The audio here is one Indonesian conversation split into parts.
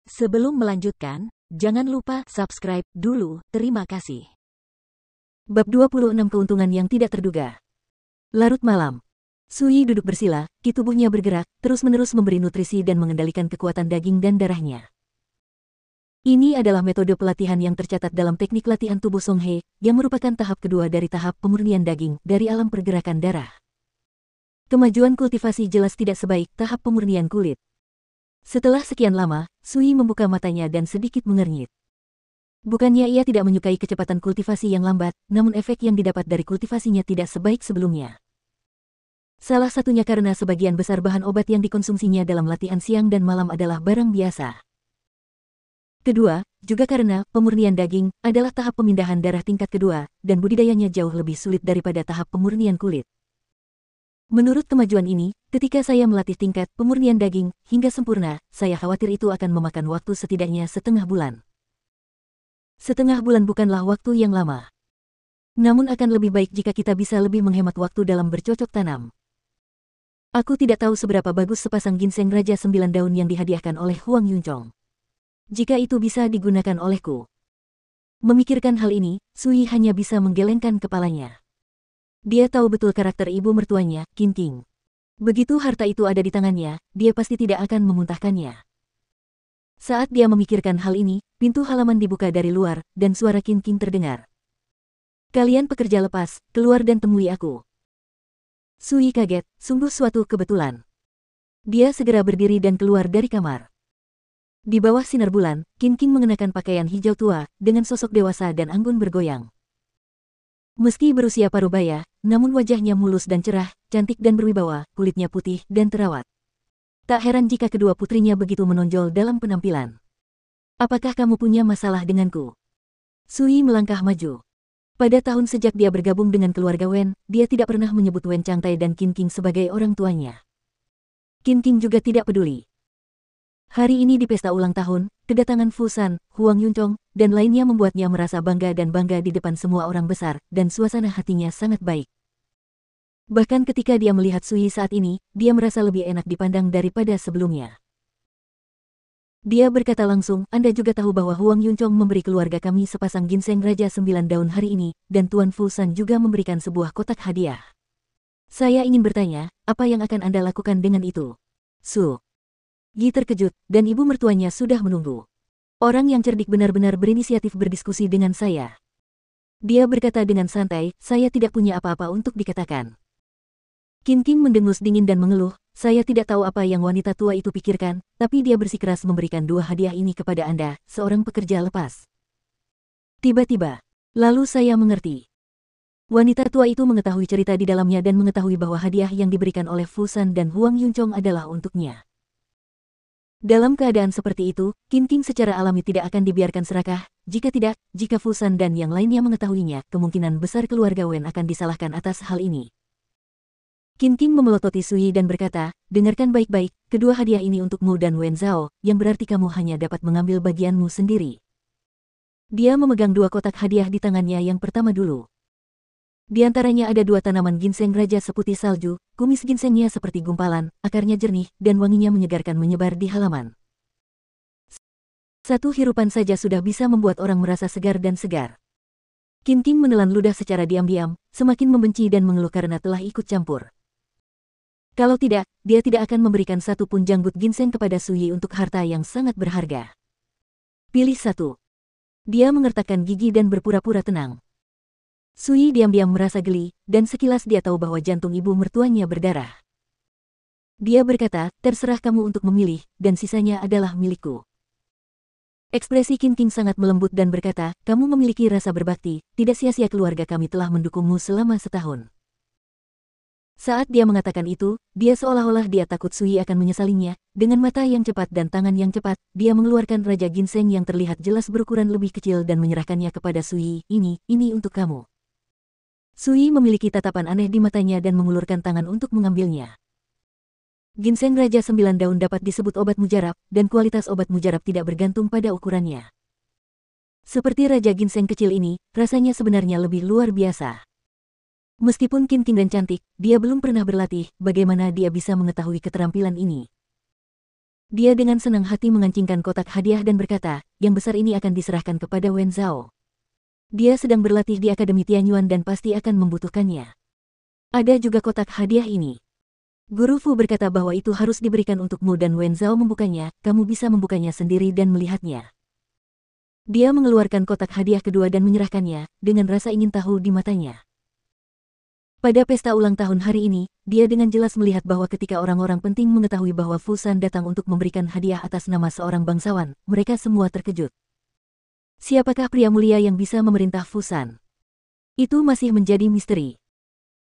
Sebelum melanjutkan, jangan lupa subscribe dulu, terima kasih. Bab 26 Keuntungan yang tidak terduga. Larut malam. Sui duduk bersila, ki tubuhnya bergerak, terus-menerus memberi nutrisi dan mengendalikan kekuatan daging dan darahnya. Ini adalah metode pelatihan yang tercatat dalam teknik latihan tubuh Song He, yang merupakan tahap kedua dari tahap pemurnian daging dari alam pergerakan darah. Kemajuan kultivasi jelas tidak sebaik tahap pemurnian kulit. Setelah sekian lama, Sui membuka matanya dan sedikit mengernyit. Bukannya ia tidak menyukai kecepatan kultivasi yang lambat, namun efek yang didapat dari kultivasinya tidak sebaik sebelumnya. Salah satunya karena sebagian besar bahan obat yang dikonsumsinya dalam latihan siang dan malam adalah barang biasa. Kedua, juga karena pemurnian daging adalah tahap pemindahan darah tingkat kedua, dan budidayanya jauh lebih sulit daripada tahap pemurnian kulit. Menurut kemajuan ini, ketika saya melatih tingkat pemurnian daging hingga sempurna, saya khawatir itu akan memakan waktu setidaknya setengah bulan. Setengah bulan bukanlah waktu yang lama. Namun akan lebih baik jika kita bisa lebih menghemat waktu dalam bercocok tanam. Aku tidak tahu seberapa bagus sepasang ginseng Raja 9 daun yang dihadiahkan oleh Huang Yunchong. Jika itu bisa digunakan olehku. Memikirkan hal ini, Sui hanya bisa menggelengkan kepalanya. Dia tahu betul karakter ibu mertuanya, Qin Qing. Begitu harta itu ada di tangannya, dia pasti tidak akan memuntahkannya. Saat dia memikirkan hal ini, pintu halaman dibuka dari luar, dan suara Qin Qing terdengar. "Kalian pekerja lepas, keluar dan temui aku." Sui kaget, sungguh suatu kebetulan. Dia segera berdiri dan keluar dari kamar. Di bawah sinar bulan, Qin Qing mengenakan pakaian hijau tua, dengan sosok dewasa dan anggun bergoyang. Meski berusia parubaya, namun wajahnya mulus dan cerah, cantik dan berwibawa, kulitnya putih dan terawat. Tak heran jika kedua putrinya begitu menonjol dalam penampilan. "Apakah kamu punya masalah denganku?" Sui melangkah maju. Pada tahun sejak dia bergabung dengan keluarga Wen, dia tidak pernah menyebut Wen Changtai dan Qin Qing sebagai orang tuanya. Qin Qing juga tidak peduli. Hari ini di pesta ulang tahun, kedatangan Fu San, Huang Yunchong, dan lainnya membuatnya merasa bangga di depan semua orang besar, dan suasana hatinya sangat baik. Bahkan ketika dia melihat Sui saat ini, dia merasa lebih enak dipandang daripada sebelumnya. Dia berkata langsung, "Anda juga tahu bahwa Huang Yunchong memberi keluarga kami sepasang ginseng Raja 9 daun hari ini, dan Tuan Fu San juga memberikan sebuah kotak hadiah. Saya ingin bertanya, apa yang akan Anda lakukan dengan itu?" Su Yi terkejut, dan ibu mertuanya sudah menunggu. Orang yang cerdik benar-benar berinisiatif berdiskusi dengan saya. Dia berkata dengan santai, "Saya tidak punya apa-apa untuk dikatakan." Qin Qing mendengus dingin dan mengeluh, "Saya tidak tahu apa yang wanita tua itu pikirkan, tapi dia bersikeras memberikan 2 hadiah ini kepada Anda, seorang pekerja lepas." Tiba-tiba, lalu saya mengerti. Wanita tua itu mengetahui cerita di dalamnya dan mengetahui bahwa hadiah yang diberikan oleh Fu San dan Huang Yunchong adalah untuknya. Dalam keadaan seperti itu, Qin Qing secara alami tidak akan dibiarkan serakah. Jika Fu San dan yang lainnya mengetahuinya, kemungkinan besar keluarga Wen akan disalahkan atas hal ini. Qin Qing memelototi Sui dan berkata, "Dengarkan baik-baik, kedua hadiah ini untukmu dan Wen Zhao, yang berarti kamu hanya dapat mengambil bagianmu sendiri." Dia memegang 2 kotak hadiah di tangannya. Yang pertama dulu. Di antaranya ada 2 tanaman ginseng raja seputih salju, kumis ginsengnya seperti gumpalan, akarnya jernih, dan wanginya menyegarkan menyebar di halaman. Satu hirupan saja sudah bisa membuat orang merasa segar dan segar. Qin Qing menelan ludah secara diam-diam, semakin membenci dan mengeluh karena telah ikut campur. Kalau tidak, dia tidak akan memberikan satu pun janggut ginseng kepada Sui untuk harta yang sangat berharga. Pilih satu. Dia mengertakkan gigi dan berpura-pura tenang. Sui diam-diam merasa geli, dan sekilas dia tahu bahwa jantung ibu mertuanya berdarah. Dia berkata, "Terserah kamu untuk memilih, dan sisanya adalah milikku." Ekspresi Qin Qing sangat melembut dan berkata, "Kamu memiliki rasa berbakti, tidak sia-sia keluarga kami telah mendukungmu selama setahun." Saat dia mengatakan itu, dia seolah-olah dia takut Sui akan menyesalinya. Dengan mata yang cepat dan tangan yang cepat, dia mengeluarkan Raja Ginseng yang terlihat jelas berukuran lebih kecil dan menyerahkannya kepada Sui. Ini untuk kamu." Sui memiliki tatapan aneh di matanya dan mengulurkan tangan untuk mengambilnya. Ginseng Raja 9 daun dapat disebut obat mujarab, dan kualitas obat mujarab tidak bergantung pada ukurannya. Seperti Raja Ginseng kecil ini, rasanya sebenarnya lebih luar biasa. Meskipun Qin Qing dan cantik, dia belum pernah berlatih. Bagaimana dia bisa mengetahui keterampilan ini? Dia dengan senang hati mengancingkan kotak hadiah dan berkata, yang besar ini akan diserahkan kepada Wen Zhao. Dia sedang berlatih di Akademi Tianyuan dan pasti akan membutuhkannya. Ada juga kotak hadiah ini. Guru Fu berkata bahwa itu harus diberikan untukmu dan Wen Zhao membukanya, kamu bisa membukanya sendiri dan melihatnya. Dia mengeluarkan kotak hadiah kedua dan menyerahkannya, dengan rasa ingin tahu di matanya. Pada pesta ulang tahun hari ini, dia dengan jelas melihat bahwa ketika orang-orang penting mengetahui bahwa Fu San datang untuk memberikan hadiah atas nama seorang bangsawan, mereka semua terkejut. Siapakah pria mulia yang bisa memerintah Fu San? Itu masih menjadi misteri.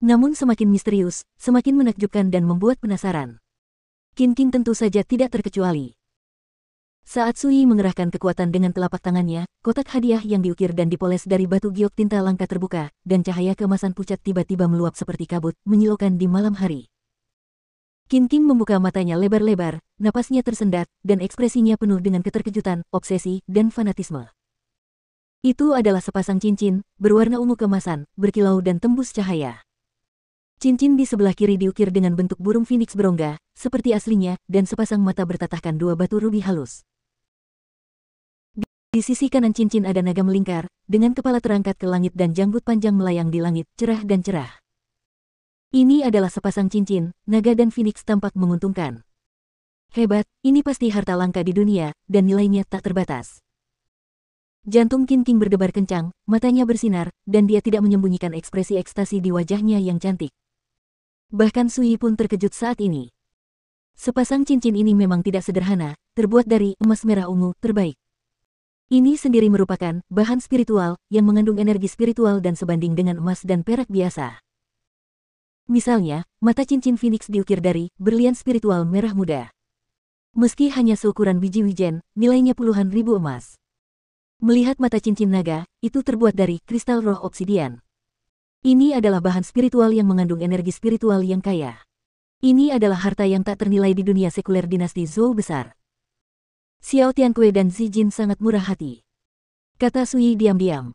Namun semakin misterius, semakin menakjubkan dan membuat penasaran. Qin King tentu saja tidak terkecuali. Saat Sui mengerahkan kekuatan dengan telapak tangannya, kotak hadiah yang diukir dan dipoles dari batu giok tinta langka terbuka, dan cahaya keemasan pucat tiba-tiba meluap seperti kabut, menyilaukan di malam hari. Qin King membuka matanya lebar-lebar, napasnya tersendat, dan ekspresinya penuh dengan keterkejutan, obsesi, dan fanatisme. Itu adalah sepasang cincin, berwarna ungu keemasan, berkilau dan tembus cahaya. Cincin di sebelah kiri diukir dengan bentuk burung phoenix berongga, seperti aslinya, dan sepasang mata bertatahkan dua batu rubi halus. Di sisi kanan cincin ada naga melingkar, dengan kepala terangkat ke langit dan janggut panjang melayang di langit, cerah dan cerah. Ini adalah sepasang cincin, naga dan phoenix tampak menguntungkan. Hebat, ini pasti harta langka di dunia, dan nilainya tak terbatas. Jantung Qin King berdebar kencang, matanya bersinar, dan dia tidak menyembunyikan ekspresi ekstasi di wajahnya yang cantik. Bahkan Sui pun terkejut saat ini. Sepasang cincin ini memang tidak sederhana, terbuat dari emas merah ungu terbaik. Ini sendiri merupakan bahan spiritual yang mengandung energi spiritual dan sebanding dengan emas dan perak biasa. Misalnya, mata cincin phoenix diukir dari berlian spiritual merah muda. Meski hanya seukuran biji wijen, nilainya puluhan ribu emas. Melihat mata cincin naga, itu terbuat dari kristal roh obsidian. Ini adalah bahan spiritual yang mengandung energi spiritual yang kaya. Ini adalah harta yang tak ternilai di dunia sekuler dinasti Zhou besar. Xiao Tianque dan Zi Jin sangat murah hati. Kata Sui diam-diam.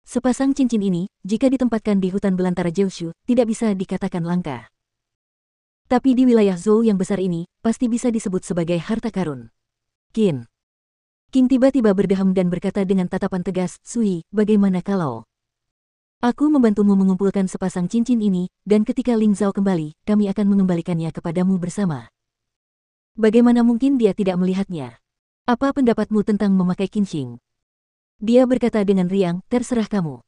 Sepasang cincin ini, jika ditempatkan di hutan belantara Jiushu, tidak bisa dikatakan langka. Tapi di wilayah Zhou yang besar ini, pasti bisa disebut sebagai harta karun. Qin King tiba-tiba berdeham dan berkata dengan tatapan tegas, Sui, bagaimana kalau aku membantumu mengumpulkan sepasang cincin ini, dan ketika Ling Zhao kembali, kami akan mengembalikannya kepadamu bersama. Bagaimana mungkin dia tidak melihatnya? Apa pendapatmu tentang memakai Qinxing? Dia berkata dengan riang, terserah kamu.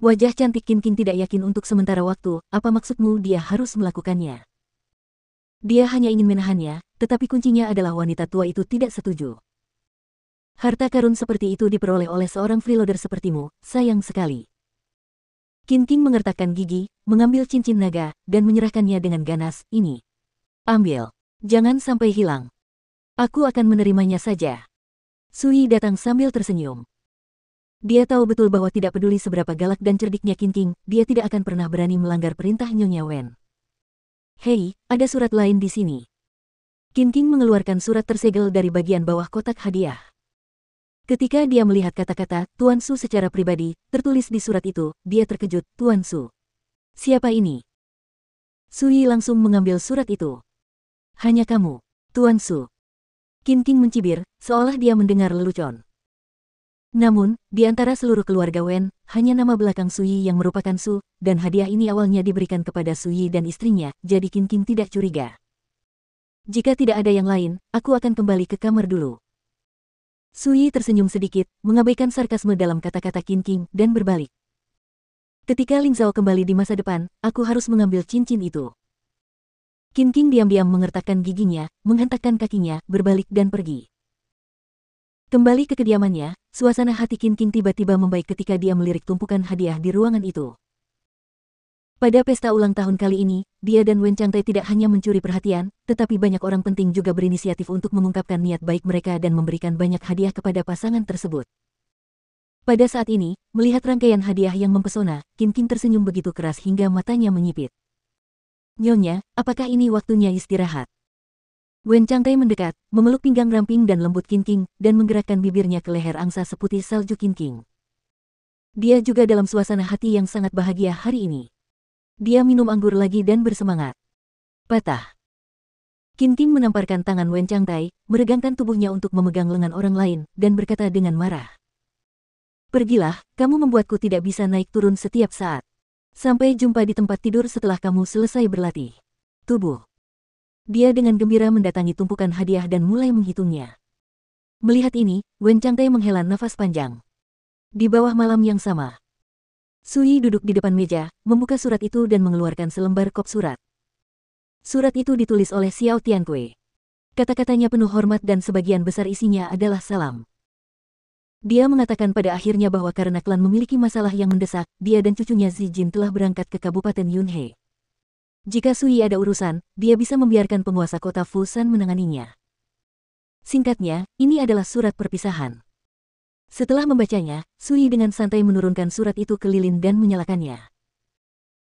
Wajah cantik Qin King tidak yakin untuk sementara waktu, apa maksudmu dia harus melakukannya? Dia hanya ingin menahannya, tetapi kuncinya adalah wanita tua itu tidak setuju. Harta karun seperti itu diperoleh oleh seorang freeloader sepertimu, sayang sekali. Qin King mengertakkan gigi, mengambil cincin naga, dan menyerahkannya dengan ganas, ini. Ambil. Jangan sampai hilang. Aku akan menerimanya saja. Sui datang sambil tersenyum. Dia tahu betul bahwa tidak peduli seberapa galak dan cerdiknya Qin King, dia tidak akan pernah berani melanggar perintah Nyonya Wen. Hei, ada surat lain di sini. Qin King mengeluarkan surat tersegel dari bagian bawah kotak hadiah. Ketika dia melihat kata-kata Tuan Su secara pribadi, tertulis di surat itu, dia terkejut, Tuan Su. Siapa ini? Sui langsung mengambil surat itu. Hanya kamu, Tuan Su. Qin King mencibir, seolah dia mendengar lelucon. Namun, di antara seluruh keluarga Wen, hanya nama belakang Sui yang merupakan Su, dan hadiah ini awalnya diberikan kepada Sui dan istrinya, jadi Qin King tidak curiga. Jika tidak ada yang lain, aku akan kembali ke kamar dulu. Sui tersenyum sedikit, mengabaikan sarkasme dalam kata-kata Qin King, dan berbalik. Ketika Ling Zhao kembali di masa depan, aku harus mengambil cincin itu. Qin King diam-diam mengertakkan giginya, menghentakkan kakinya, berbalik dan pergi. Kembali ke kediamannya, suasana hati Qin King tiba-tiba membaik ketika dia melirik tumpukan hadiah di ruangan itu. Pada pesta ulang tahun kali ini, dia dan Wen Changtai tidak hanya mencuri perhatian, tetapi banyak orang penting juga berinisiatif untuk mengungkapkan niat baik mereka dan memberikan banyak hadiah kepada pasangan tersebut. Pada saat ini, melihat rangkaian hadiah yang mempesona, Qin King tersenyum begitu keras hingga matanya menyipit. Nyonya, apakah ini waktunya istirahat? Wen Changtai mendekat, memeluk pinggang ramping dan lembut Qin King, dan menggerakkan bibirnya ke leher angsa seputih salju Qin King. Dia juga dalam suasana hati yang sangat bahagia hari ini. Dia minum anggur lagi dan bersemangat. Patah. Qin Tim menamparkan tangan Wen Changtai, meregangkan tubuhnya untuk memegang lengan orang lain, dan berkata dengan marah. Pergilah, kamu membuatku tidak bisa naik turun setiap saat. Sampai jumpa di tempat tidur setelah kamu selesai berlatih. Tubuh. Dia dengan gembira mendatangi tumpukan hadiah dan mulai menghitungnya. Melihat ini, Wen Changtai menghela nafas panjang. Di bawah malam yang sama, Sui duduk di depan meja, membuka surat itu dan mengeluarkan selembar kop surat. Surat itu ditulis oleh Xiao Tianque. Kata-katanya penuh hormat dan sebagian besar isinya adalah salam. Dia mengatakan pada akhirnya bahwa karena klan memiliki masalah yang mendesak, dia dan cucunya Zijin telah berangkat ke Kabupaten Yunhe. Jika Sui ada urusan, dia bisa membiarkan penguasa kota Fusan menanganinya. Singkatnya, ini adalah surat perpisahan. Setelah membacanya, Sui dengan santai menurunkan surat itu ke lilin dan menyalakannya.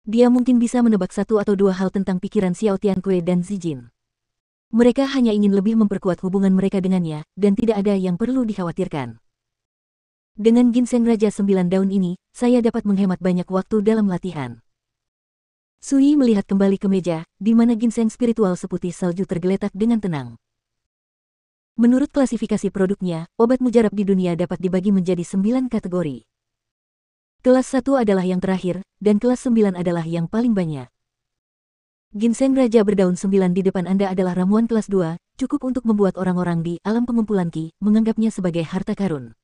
Dia mungkin bisa menebak satu atau dua hal tentang pikiran Xiao Tianque dan Zijin. Mereka hanya ingin lebih memperkuat hubungan mereka dengannya, dan tidak ada yang perlu dikhawatirkan. Dengan ginseng Raja 9 daun ini, saya dapat menghemat banyak waktu dalam latihan. Sui melihat kembali ke meja, di mana ginseng spiritual seputih salju tergeletak dengan tenang. Menurut klasifikasi produknya, obat mujarab di dunia dapat dibagi menjadi 9 kategori. Kelas 1 adalah yang terakhir, dan kelas 9 adalah yang paling banyak. Ginseng Raja berdaun 9 di depan Anda adalah ramuan kelas 2, cukup untuk membuat orang-orang di alam pengumpulan Qi menganggapnya sebagai harta karun.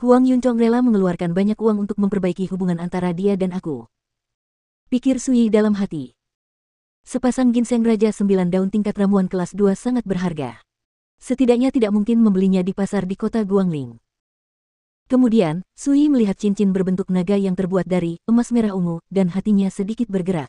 Huang Yuncong rela mengeluarkan banyak uang untuk memperbaiki hubungan antara dia dan aku. Pikir Sui dalam hati. Sepasang ginseng Raja 9 daun tingkat ramuan kelas 2 sangat berharga. Setidaknya tidak mungkin membelinya di pasar di kota Guangling. Kemudian, Sui melihat cincin berbentuk naga yang terbuat dari emas merah ungu, dan hatinya sedikit bergerak.